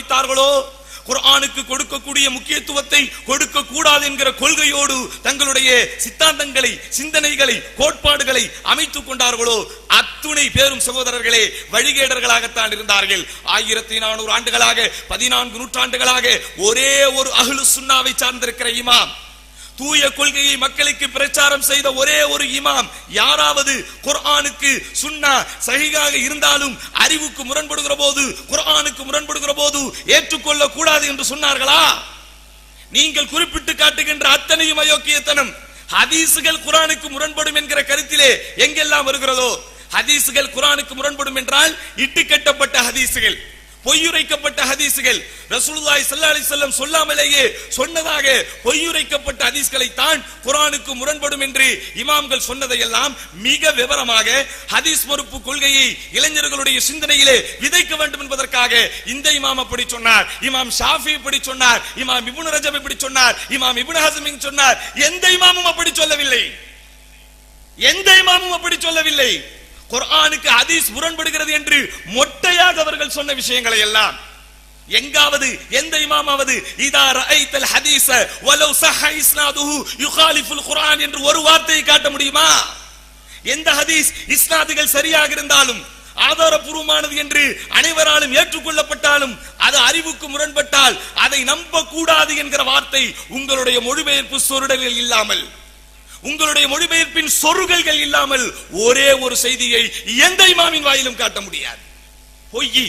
ஆரம்பித்தார்களோ, குர்ஆனுக்கு கொடுக்கக்கூடிய முக்கியத்துவத்தை கொடுக்க கூடாது என்கிற கொள்கையோடு தங்களுடைய சித்தாந்தங்களை, சிந்தனைகளை, கோட்பாடுகளை அமைத்துக் கொண்டார்களோ, அத்துணை பேரும் சகோதரர்களே வழிகேடர்களாகத்தான் இருந்தார்கள். 1400 ஆண்டுகளாக, 14 நூற்றாண்டுகளாக ஒரே ஒரு அஹ்லு சுன்னாவை சார்ந்திருக்கிற இமாம், தூய கொள்கையை மக்களுக்கு பிரச்சாரம் செய்த ஒரே ஒரு இமாம், யாராவது குர்ஆனுக்கு சுன்னா சஹீஹாக இருந்தாலும் அறிவுக்கு முரண்படுகிற போது, குர்ஆனுக்கு முரண்படுகிற போது ஏற்றுக்கொள்ள கூடாது என்று சொன்னார்களா? நீங்கள் குறிப்பிட்டு காட்டுகின்ற அத்தனையும் அயோக்கியத்தனம். ஹதீசுகள் குர்ஆனுக்கு முரண்படும் என்கிற கருத்திலே எங்கெல்லாம் வருகிறதோ, ஹதீசுகள் குர்ஆனுக்கு முரண்படும் என்றால் இட்டுக்கட்டப்பட்ட ஹதீசுகள், பொய்யுரைக்கப்பட்ட ஹதீசுகள், ரசூலுல்லாஹி ஸல்லல்லாஹு அலைஹி வஸல்லம் சொல்லாமலேயே சொன்னதாக பொய்யுரைக்கப்பட்ட ஹதீஸ்களை தான் குர்ஆனுக்கு முரண்படும் என்று இமாம்கள் சொன்னதையெல்லாம் மிக விவரமாக ஹதீஸ் மறுப்பு கொள்கையை இளைஞர்களுடைய சிந்தனையிலே விதைக்க வேண்டும் என்பதற்காக இந்த இமாம் அப்படி சொன்னார், இமாம் ஷாஃபி இப்படி சொன்னார், இமாம் இப்னு ரஜப் இப்படி சொன்னார், இமாம் இப்னு ஹஸம் சொன்னார். எந்த இமாமும் அப்படி சொல்லவில்லை. எந்த இமாமும் அப்படி சொல்லவில்லை. குர்ஆனுக்கு ஹதீஸ் முரண்படுகிறது என்று மொட்டையாக அவர்கள் சொன்ன விஷயங்களை எல்லாம் எங்காவது எந்த இமாமாவது இதா ரஅய்தல் ஹதீஸ வலவ் ஸஹஹ இஸ்னாதுஹு யுகாலிஃபுல் குர்ஆன் என்று ஒரு வார்த்தையை காட்ட முடியுமா? எந்த ஹதீஸ் இஸ்னாதுகள் சரியாக இருந்தாலும், ஆதாரபூர்வமானது என்று அனைவராலும் ஏற்றுக்கொள்ளப்பட்டாலும், அது அறிவுக்கு முரண்பட்டால் அதை நம்ப கூடாது என்கிற வார்த்தை உங்களுடைய மொழிபெயர்ப்பு சொருடல்கள் இல்லாமல், உங்களுடைய மொழிபெயர்ப்பின் சொருகல்கள் இல்லாமல் ஒரே ஒரு செய்தியை எந்த இமாமின் வாயிலும் காட்ட முடியாது. பொய்,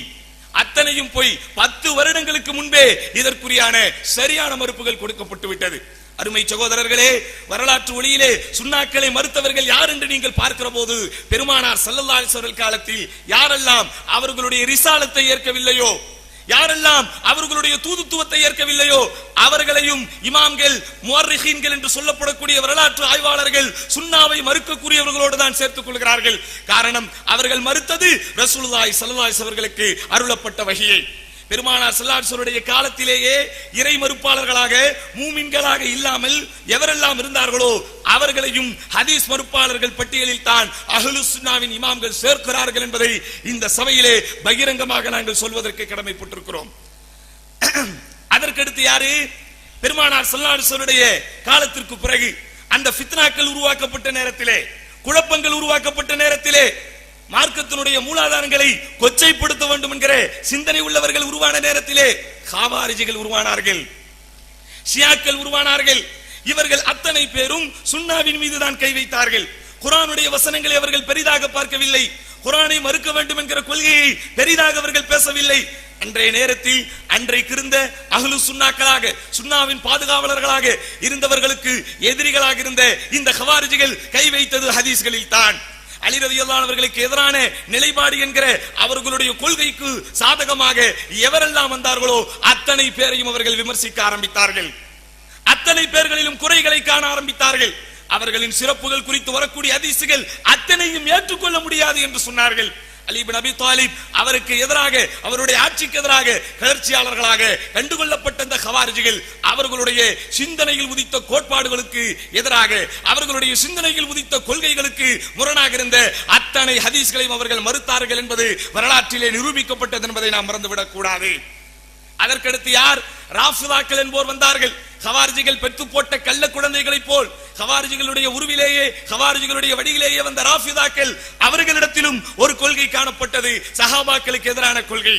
அத்தனையும் பொய். 10 வருடங்களுக்கு முன்பே இதற்குரியான சரியான மறுப்புகள் கொடுக்கப்பட்டு விட்டது. அருமை சகோதரர்களே, வரலாற்று ஒளியிலே சுன்னாக்களை மறுத்தவர்கள் யார் என்று நீங்கள் பார்க்கிற போது, பெருமானார் ஸல்லல்லாஹு அலைஹி வஸல்லம் காலத்தில் யாரெல்லாம் அவர்களுடைய ரிசாலத்தை ஏற்கவில்லையோ, யாரெல்லாம் அவர்களுடைய தூதுத்துவத்தை ஏற்கவில்லையோ, அவர்களையும் இமாம்கள், முஅர்ரிகீன்கள் என்று சொல்லப்படக்கூடிய வரலாற்று ஆய்வாளர்கள் சுன்னாவை மறுக்கக்கூடியவர்களோடு தான் சேர்த்துக் கொள்கிறார்கள். காரணம், அவர்கள் மறுத்தது ரசூலுல்லாஹி ஸல்லல்லாஹு அலைஹி வஸல்லம் அவர்களுக்கு அருளப்பட்ட வஹியை. பெருமானார் ஸல்லல்லாஹு அலைஹி வஸல்லம் காலத்திலேயே இறை மறுப்பாளர்களாக, மூமின்களாக இல்லாமல் எவரெல்லாம் இருந்தார்களோ அவர்களையும் ஹதீஸ் மறுப்பாளர்கள் பட்டியலில் தான் அஹ்லு சுன்னாவின் இமாம்கள் சேர்க்கிறார்கள் என்பதை இந்த சபையிலே பகிரங்கமாக நாங்கள் சொல்வதற்கு கடமைப்பட்டிருக்கிறோம். அதற்கடுத்து யாரு? பெருமானார் ஸல்லல்லாஹு அலைஹி வஸல்லம் காலத்திற்கு பிறகு அந்த ஃபித்னாக்கள் உருவாக்கப்பட்ட நேரத்திலே, குழப்பங்கள் உருவாக்கப்பட்ட நேரத்திலே, மார்க்கத்தினுடைய மூலாதாரங்களை கொச்சைப்படுத்த வேண்டும் என்கிற சிந்தனை உள்ளவர்கள் உருவான நேரத்திலே ஹவாரிஜிகள் உருவானார்கள், ஷியாக்கள் உருவானார்கள். இவர்கள் அத்தனை பேரும் சுன்னாவின் மீது தான் கை வைத்தார்கள். குர்ஆனுடைய வசனங்களை அவர்கள் பெரிதாக பார்க்கவில்லை, குர்ஆனை மறுக்க வேண்டும் என்கிற கொள்கையை பெரிதாக அவர்கள் பேசவில்லை. அன்றைய நேரத்தில் அன்றைக்கு இருந்த அஹ்லு சுன்னாக்களாக, சுன்னாவின் பாதுகாவலர்களாக இருந்தவர்களுக்கு எதிரிகளாக இருந்த இந்த ஹவாரிஜிகள் கை வைத்தது ஹதீஸ்களில் தான். அலி ரலியல்லாஹு அன்ஹு அவர்களுக்கு எதிரான நிலைப்பாடு என்கிற அவர்களுடைய கொள்கைக்கு சாதகமாக எவரெல்லாம் வந்தார்களோ அத்தனை பேரையும் அவர்கள் விமர்சிக்க ஆரம்பித்தார்கள். அத்தனை பேர்களிலும் குறைகளை காண ஆரம்பித்தார்கள். அவர்களின் சிறப்புகள் குறித்து வரக்கூடிய ஹதீஸ்கள் அத்தனையும் ஏற்றுக்கொள்ள முடியாது என்று சொன்னார்கள். அலி இப்னு அபி தாலிப் அவருக்கு எதிராக, அவருடைய ஆட்சிக்கு எதிராக கிளர்ச்சியாளர்களாக கண்டுகொள்ளப்பட்ட இந்த ஹவாரிஜிகள் அவர்களுடைய சிந்தனையில் உதித்த கோட்பாடுகளுக்கு எதிராக, அவர்களுடைய சிந்தனையில் உதித்த கொள்கைகளுக்கு முரணாக இருந்த அத்தனை ஹதீஸ்களையும் அவர்கள் மறுத்தார்கள் என்பது வரலாற்றிலே நிரூபிக்கப்பட்டது என்பதை நாம் மறந்துவிடக் கூடாது. அதற்கடுத்து யார்? ராஃபிதாக்கள் என்போர் வந்தார்கள். ஹவாரிஜிகள் பெற்று போட்ட கள்ள குழந்தைகளை போல் ஹவாரிஜிகளுடைய உருவிலேயே, ஹவாரிஜிகளுடைய வடியிலேயே வந்த ராஃபிதாக்கள், அவர்களிடத்திலும் ஒரு கொள்கை காணப்பட்டது, சஹாபாக்களுக்கு எதிரான கொள்கை.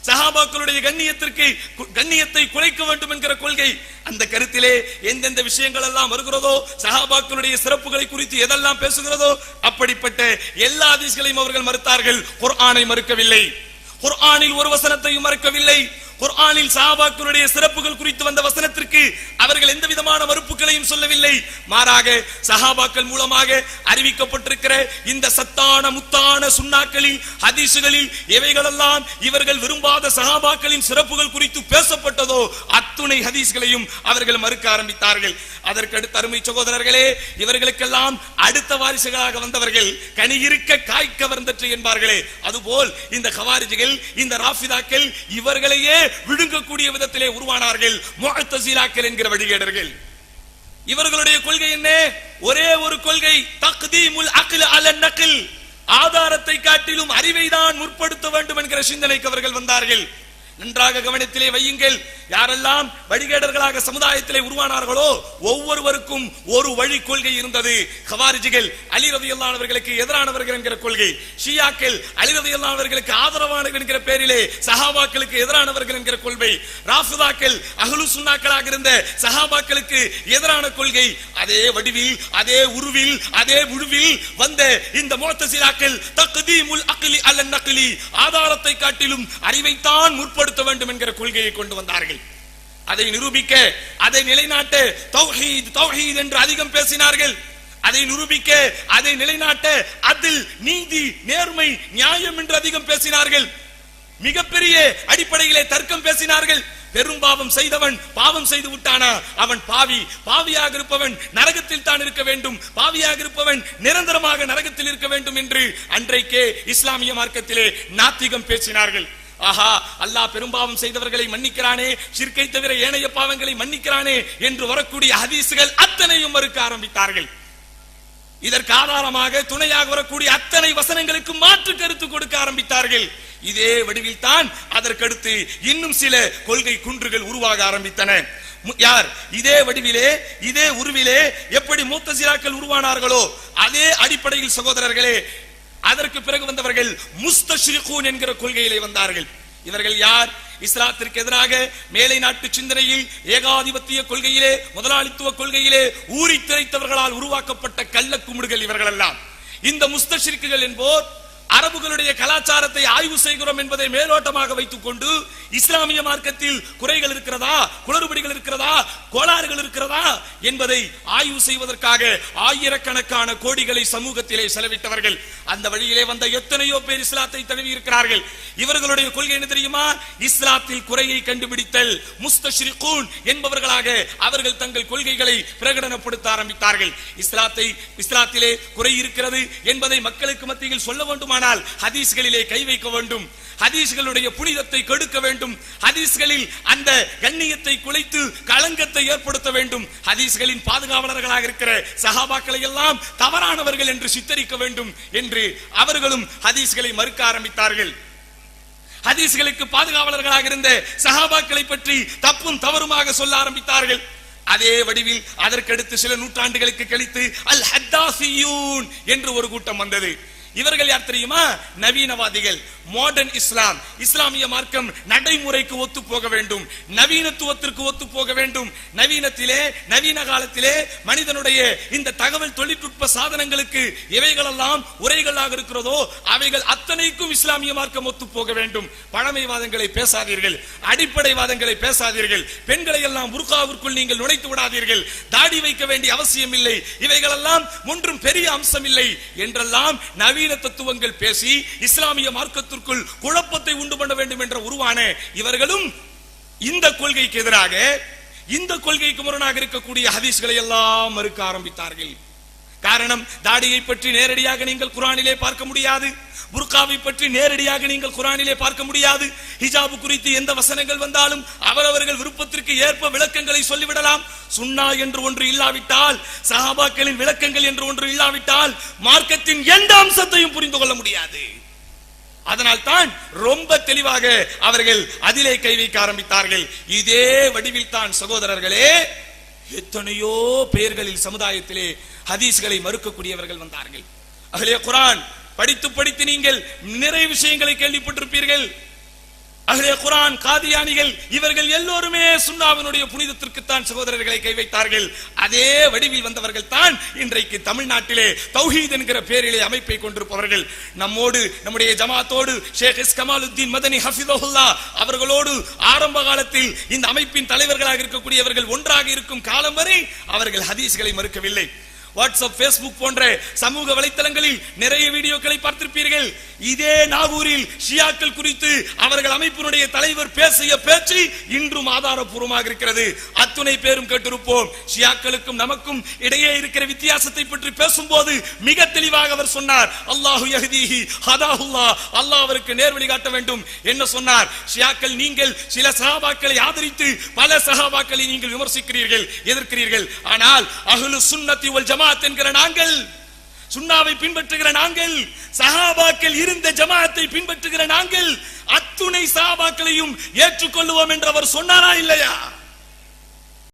சஹாபாக்களுடைய கண்ணியத்தை குறைக்க வேண்டும் என்கிற கொள்கை. அந்த கருத்திலே எந்தெந்த விஷயங்கள் எல்லாம் வருகிறதோ, சஹாபாக்களுடைய சிறப்புகளை குறித்து எதெல்லாம் பேசுகிறதோ அப்படிப்பட்ட எல்லா ஹதீஸ்களையும் அவர்கள் மறுத்தார்கள். குர்ஆனை மறுக்கவில்லை, குர்ஆனில் ஒரு வசனத்தையும் மறுக்கவில்லை. குர்ஆனில் சஹாபாக்களுடைய சிறப்புகள் குறித்து வந்த வசனத்திற்கு அவர்கள் எந்த விதமான மறுப்புகளையும் சொல்லவில்லை. மாறாக சஹாபாக்கள் மூலமாக அறிவிக்கப்பட்டிருக்கிற இந்த சத்தான முத்தான சுன்னாக்களில், ஹதீசுகளில் எவைகளெல்லாம் இவர்கள் விரும்பாத சஹாபாக்களின் சிறப்புகள் குறித்து பேசப்பட்டதோ அத்துணை ஹதீஸ்களையும் அவர்கள் மறுக்க ஆரம்பித்தார்கள். அதற்கடுத்த அருமை சகோதரர்களே, இவர்களுக்கெல்லாம் அடுத்த வாரிசுகளாக வந்தவர்கள் கனி இருக்க காய்க்க வந்தற்று என்பார்களே, அதுபோல் இந்த ஹவாரிஜிகள், இந்த ராஃபிதாக்கள் இவர்களையே விழுங்கக்கூடிய விதத்திலே உருவானார்கள். முஅ்தஸிலாக்கள் என்கிற வழிகேடர்கள். இவர்களுடைய கொள்கை என்ன? ஒரே ஒரு கொள்கை, தக்தீமுல் அக்ல் அலா நக்ல். ஆதாரத்தை காட்டிலும் அறிவை தான் முற்படுத்த வேண்டும் என்கிற சிந்தனைக்கு அவர்கள் வந்தார்கள். நன்றாக கவனத்திலே வையுங்கள். யாரெல்லாம் வழிகேடர்களாக சமுதாயத்திலே உருவானார்களோ ஒவ்வொருவருக்கும் ஒரு வழி கொள்கை இருந்தது. கவாரிஜிகள் அலி ரலியல்லாஹு அவர்களுக்கு எதிரானவர்கள் என்கிற கொள்கை, ஷியாக்கள் அலி ரலியல்லாஹு அவர்களுக்கு ஆதரவானவர்கள் என்கிற பேரிலே சஹாபாக்களுக்கு எதிரானவர்கள் என்கிற கொள்கை, ராஃபிதாக்கள் அஹ்லு சுன்னாக்களாக இருந்த சஹாபாக்களுக்கு எதிரான கொள்கை. அதே வடிவில், அதே உருவில், அதே முழுவில் வந்த இந்த முஅ்தஸிலாக்கள் தக்தீமுல் அக்லி அல நக்லி, ஆதாரத்தை காட்டிலும் அறிவைத்தான் முற்படுத்த வேண்டும் என்கிற கொள்கையை கொண்டு வந்தார்கள். அதை நிரூபிக்க, அதை நிலைநாட்ட தௌஹீத் தௌஹீத் என்று அதிகம் பேசினார்கள். அதை நிரூபிக்க, அதை நிலைநாட்ட அதில் நீதி, நேர்மை, நியாயம் என்று அதிகம் பேசினார்கள். மிகப்பெரிய அடிப்படையிலே தர்க்கம் பேசினார்கள். பெரும் பாவம் செய்தவன் பாவம் செய்து விட்டானா அவன் பாவி, பாவியாக இருப்பவன் நரகத்தில் தான் இருக்க வேண்டும், பாவியாக இருப்பவன் நிரந்தரமாக நரகத்தில் இருக்க வேண்டும் என்று அன்றைக்கே இஸ்லாமிய மார்க்கத்திலே நாத்திகம் பேசினார்கள். ஆஹா, அல்லாஹ் பெரும்பாவம் செய்தவர்களை மன்னிக்கிறானே, ஷிர்கை தவிர ஏனைய பாவங்களை மன்னிக்கிறானே என்று வரக்கூடிய ஹதீஸ்கள் அத்தனையும் மறுக்க ஆரம்பித்தார்கள். இதற்கு ஆதாரமாக துணையாக வரக்கூடிய அத்தனை வசனங்களுக்கு மாற்று கருத்து கொடுக்க ஆரம்பித்தார்கள். இதே வடிவில் தான் அதற்கடுத்து இன்னும் சில கொள்கை குன்றுகள் உருவாக ஆரம்பித்தன. யார் இதே வடிவிலே, இதே உருவிலே எப்படி முஅ்தஸிலாக்கள் உருவானார்களோ அதே அடிப்படையில் சகோதரர்களே அதற்கு பிறகு வந்தவர்கள் முஸ்தஷ்ரிகூன் என்கிற கொள்கையிலே வந்தார்கள். இவர்கள் யார்? இஸ்லாத்திற்கு எதிராக மேலை நாட்டு சிந்தனையில், ஏகாதிபத்திய கொள்கையிலே, முதலாளித்துவ கொள்கையிலே ஊறி திரைத்தவர்களால் உருவாக்கப்பட்ட கள்ளக்குமுடுகள் இவர்கள் எல்லாம். இந்த முஸ்தஷ்ரிக்குகள் என்போர் அரபுகளுடைய கலாச்சாரத்தை ஆய்வு செய்கிறோம் என்பதை மேலோட்டமாக வைத்துக் கொண்டு இஸ்லாமிய மார்க்கத்தில் குறைகள் இருக்கிறதா, குளறுபடிகள் இருக்கிறதா, கோளாறுகள் இருக்கிறதா என்பதை ஆய்வு செய்வதற்காக ஆயிரக்கணக்கான கோடிகளை சமூகத்திலே செலவிட்டவர்கள். அந்த வழியிலே வந்த எத்தனையோ பேர் இஸ்லாத்தை தழுவி இருக்கிறார்கள். இவர்களுடைய கொள்கை என்ன தெரியுமா? இஸ்லாத்தில் குறையை கண்டுபிடித்தல். முஸ்தஷ்ரிகூன் என்பவர்களாக அவர்கள் தங்கள் கொள்கைகளை பிரகடனப்படுத்த ஆரம்பித்தார்கள். இஸ்லாத்திலே குறை இருக்கிறது என்பதை மக்களுக்கு மத்தியில் சொல்ல வேண்டுமானால் ஹதீஸ்களிலே கை வைக்க வேண்டும், ஹதீஸ்களுடைய புனிதத்தை கெடுக்க வேண்டும், ஹதீஸ்களில் அந்த கண்ணியத்தை குலைத்து களங்கத்தை ஏற்படுத்த வேண்டும், ஹதீஸ்களின் பாதுகாவலர்களாக இருக்கிற சஹாபாக்களை எல்லாம் தவறானவர்கள் என்று சித்தரிக்க வேண்டும் என்று அவர்களும் ஹதீஸ்களை மறுக்க ஆரம்பித்தார்கள். ஹதீஸ்களுக்கு பாதுகாவலர்களாக இருந்த சஹாபாக்களை பற்றி தப்பும் தவறுமாக சொல்ல ஆரம்பித்தார்கள். அதே வடிவில் அதற்கடுத்து சில நூற்றாண்டுகளுக்கு கழித்து அல் ஹத்தாசியூன் என்று ஒரு கூட்டம் வந்தது. இவர்கள் யார் தெரியுமா? நவீனவாதிகள், மாடர்ன் இஸ்லாம். இஸ்லாமிய மார்க்கம் நடைமுறைக்கு ஒத்து போக வேண்டும், நவீனத்துவத்திற்கு ஒத்து போக வேண்டும். நவீனத்திலே, நவீன காலத்திலே மனிதனுடைய இந்த தகவல் தொழில்நுட்ப சாதனங்களுக்கு எவைகளெல்லாம் உரைகளாக இருக்கிறதோ அவைகள் அத்தனைக்கும் இஸ்லாமிய மார்க்கம் ஒத்து போக வேண்டும். பழமைவாதங்களை பேசாதீர்கள், அடிப்படைவாதங்களை பேசாதீர்கள், பெண்களை எல்லாம் புர்காவிற்குள் நீங்கள் நுழைத்து விடாதீர்கள், தாடி வைக்க வேண்டிய அவசியம் இல்லை, இவைகளெல்லாம் ஒன்றும் பெரிய அம்சம் இல்லை என்றெல்லாம் நவீன தத்துவங்கள் பேசி இஸ்லாமிய மார்க்கத்திற்குள் குழப்பத்தை உண்டு பண்ண வேண்டும் என்ற உருவான இவர்களும் இந்த கொள்கைக்கு எதிராக, இந்த கொள்கைக்கு முரணாக இருக்கக்கூடிய ஹதீஸ்களை எல்லாம் மறுக்க ஆரம்பித்தார்கள். காரணம், தாடியை பற்றி நேரடியாக நீங்கள் குர்ஆனிலே பார்க்க முடியாது, புர்காவை பற்றி நேரடியாக நீங்கள் குர்ஆனிலே பார்க்க முடியாது, ஹிஜாபு குறித்து எந்த வசனங்கள் வந்தாலும் அவரவர்கள் விருப்பத்திற்கு ஏற்ப விளக்கங்களை சொல்லிவிடலாம். சுன்னா என்று ஒன்று இல்லாவிட்டால், சஹாபாக்களின் விளக்கங்கள் என்று ஒன்று இல்லாவிட்டால் மார்க்கத்தின் எந்த அம்சத்தையும் புரிந்து கொள்ள முடியாது. அதனால் தான் ரொம்ப தெளிவாக அவர்கள் அதிலே கை வைக்க ஆரம்பித்தார்கள். இதே வடிவில் தான் சகோதரர்களே எத்தனையோ பேர்களில் சமுதாயத்திலே ஹதீஸ்களை மறுக்கக்கூடியவர்கள் வந்தார்கள். அஹ்லே குர்ஆன் படித்து படித்து நீங்கள் நிறைய விஷயங்களை கேள்விப்பட்டிருப்பீர்கள். அஹ்லே குர்ஆன் காதியானிகள் இவர்கள் எல்லோருமே சுன்னாவினுடைய புனிதத்திற்கு தான் சகோதரர்களை கை வைத்தார்கள். அதே வடிவில் வந்தவர்கள் தான் இன்றைக்கு தமிழ்நாட்டிலே தௌஹீத் என்கிற பெயரிலே அமைப்பை கொண்டிருப்பவர்கள். நம்மோடு, நம்முடைய ஜமாத்தோடு ஷேக் எஸ் கமாலுத்தீன் மதனி ஹஃபிதஹுல்லாஹ் அவர்களோடு ஆரம்ப காலத்தில் இந்த அமைப்பின் தலைவர்களாக இருக்கக்கூடியவர்கள் ஒன்றாக இருக்கும் காலம் வரை அவர்கள் ஹதீஸ்களை மறுக்கவில்லை. வாட்ஸ்அப், Facebook போன்ற சமூக வலைத்தளங்களில் நிறைய வீடியோக்களை பார்த்திருப்பீர்கள். இதே நாகூரில் ஷியாக்கள் குறித்து அவர்கள் அமைப்பினுடைய தலைவர் பேசிய பேச்சு இன்றும் ஆதாரபூர்வமாக இருக்கிறது. அத்துணை பேரும் கேட்டிருப்போம். ஷியாக்களுக்கும் நமக்கும் இடையே இருக்கிற வித்தியாசத்தை பற்றி பேசும்போது மிக தெளிவாக அவர் சொன்னார், அல்லாஹு யஹ்தீஹி ஹதாஹுல்லாஹ், அல்லாஹ் அவருக்கு நேர்வழி காட்ட வேண்டும். என்ன சொன்னார்? ஷியாக்கள் நீங்கள் சில சஹாபாக்களை ஆதரித்து பல சஹாபாக்களை நீங்கள் விமர்சிக்கிறீர்கள், எதிர்க்கிறீர்கள். ஆனால் அஹ்லு சுன்னத்தி வல் ஜமாத் என்கிற நாங்கள் சுன்னாவை பின்பற்றுகிற நாங்கள், சஹாபாக்கள் இருந்த ஜமாஅத்தை பின்பற்றுகிற நாங்கள் அத்துணை சஹாபாக்களையும் ஏற்றுக்கொள்வோம் என்று அவர் சொன்னாரா இல்லையா?